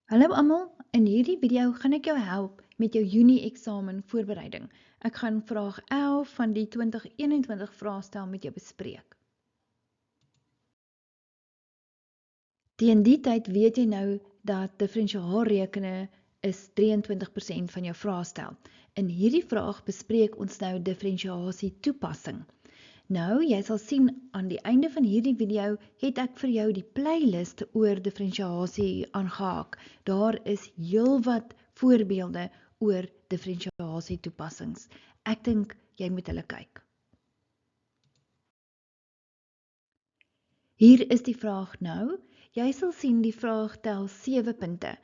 Hallo almal, in hierdie video gaan ek jou help met jou Junie eksamen voorbereiding. Ek gaan vraag 11 van die 2021 vraestel met jou bespreek. Teen die tyd weet jy nou dat diferensiaalrekene is 23% van jou vraestel. In hierdie vraag bespreek ons nou diferensiasie toepassing. Nou, jy sal sien aan die einde van hierdie video het ek vir jou die playlist oor diferensiasie aangehaak. Daar is heelwat voorbeelde oor diferensiasie toepassings. Ek dink jy moet hulle kyk. Hier is die vraag nou. Jy sal sien die vraag tel 7 punte.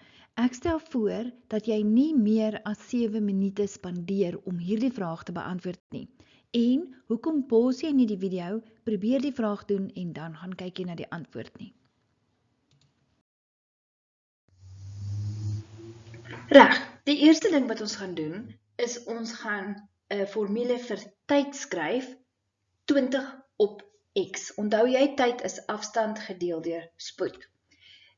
Ek stel voor dat jy nie meer as 7 minute spandeer om hierdie vraag te beantwoord nie. En, hoekom pause jy nie die video, probeer die vraag doen en dan gaan kyk jy na die antwoord nie. Reg, die eerste ding wat ons gaan doen, is ons gaan 'n formule vir tyd skryf, 20 op x. Onthou jy, tyd is afstand gedeel deur spoed.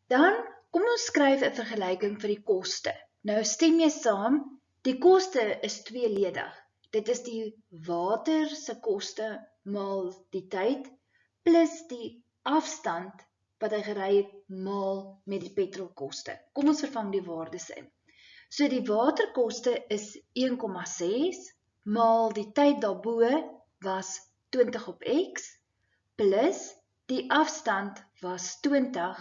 Dan, kom ons skryf 'n vergelyking vir die koste. Nou stem jy saam, die koste is tweeledig. Dit is die water se koste maal die tyd, plus die afstand wat hy gery het maal met die petrolkoste. Kom ons vervang die waardes in. So die waterkoste is 1,6 maal die tyd daarbo was 20 op x, plus die afstand was 20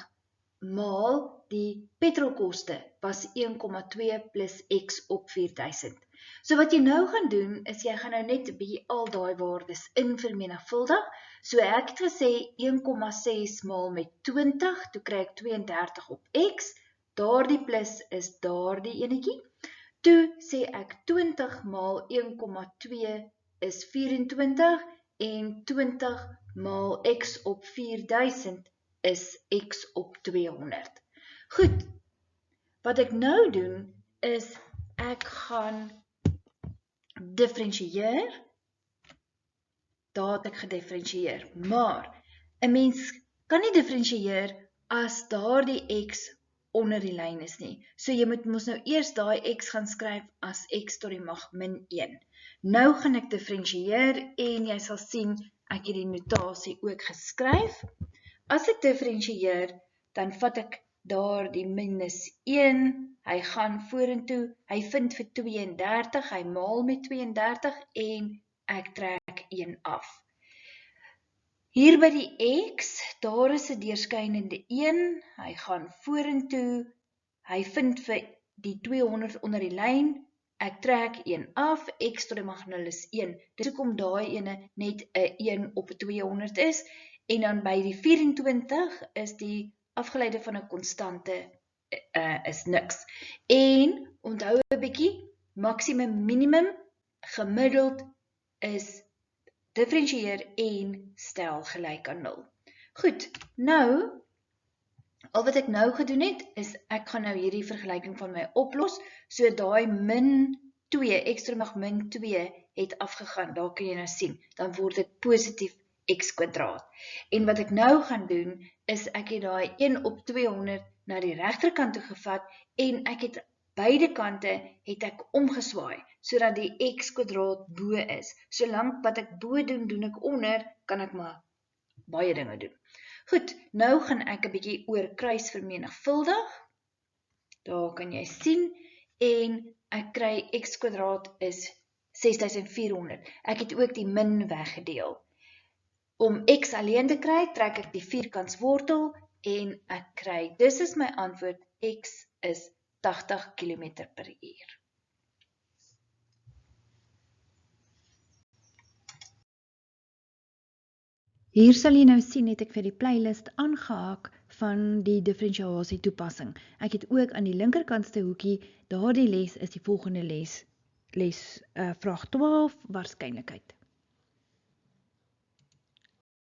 maal die petrolkoste was 1,2 plus x op 4000. So wat jy nou gaan doen, is jy gaan nou net by al daai waardes in vermenigvuldig. So ek het gesê 1,6 maal met 20, toe kry ek 32 op x, daardie plus is daardie enetjie. Toe sê ek 20 maal 1,2 is 24 en 20 maal x op 4000 is x op 200. Goed, wat ek nou doen is ek gaan diferensieer. Daar het ek gedifferensieer, maar 'n mens kan nie diferensieer as daardie x onder die lyn is nie. So jy moet mos nou eers daai x gaan skryf as x tot die mag min 1. Nou gaan ek diferensieer en jy sal sien ek het die notasie ook geskryf. As ek diferensieer, dan vat ek daar die minus 1, hy gaan vorentoe, hy vind vir 32, hy maal met 32 en ek trek 1 af. Hier by die x, daar is 'n deurskynende 1, hy gaan vorentoe, hy vind vir die 200 onder die lyn, ek trek 1 af, x tot die mag 0 is 1. Dis hoekom daai ene net 'n 1 op 200 is, en dan by die 24 is die afgeleide van 'n konstante is niks. En onthou 'n bietjie, maksimum minimum gemiddeld is diferensieer en stel gelyk aan 0. Goed, nou al wat ek nou gedoen het is ek gaan nou hierdie vergelyking van my oplos, so daai min 2, x tot die mag min 2 het afgegaan. Daar kan jy nou sien, dan word dit positief x kwadraat. En wat ek nou gaan doen, is ek het daai 1 op 200 na die regterkant toe gevat, en ek het beide kante het ek omgeswaai, sodat die x kwadraat bo is. Solank wat ek bo doen, doen ek onder, kan ek maar baie dinge doen. Goed, nou gaan ek 'n bietjie oor kruis vermenigvuldig. Daar kan jy sien, en ek kry x kwadraat is 6400. Ek het ook die min weggedeel. Om x alleen te kry, trek ek die vierkantswortel en ek kry, dis is my antwoord, x is 80 km/h. Hier sal jy nou sien, het ek vir die playlist aangehaak van die diferensiasie toepassing. Ek het ook aan die linkerkantste hoekie, daardie les is die volgende les vraag 12, waarskynlikheid.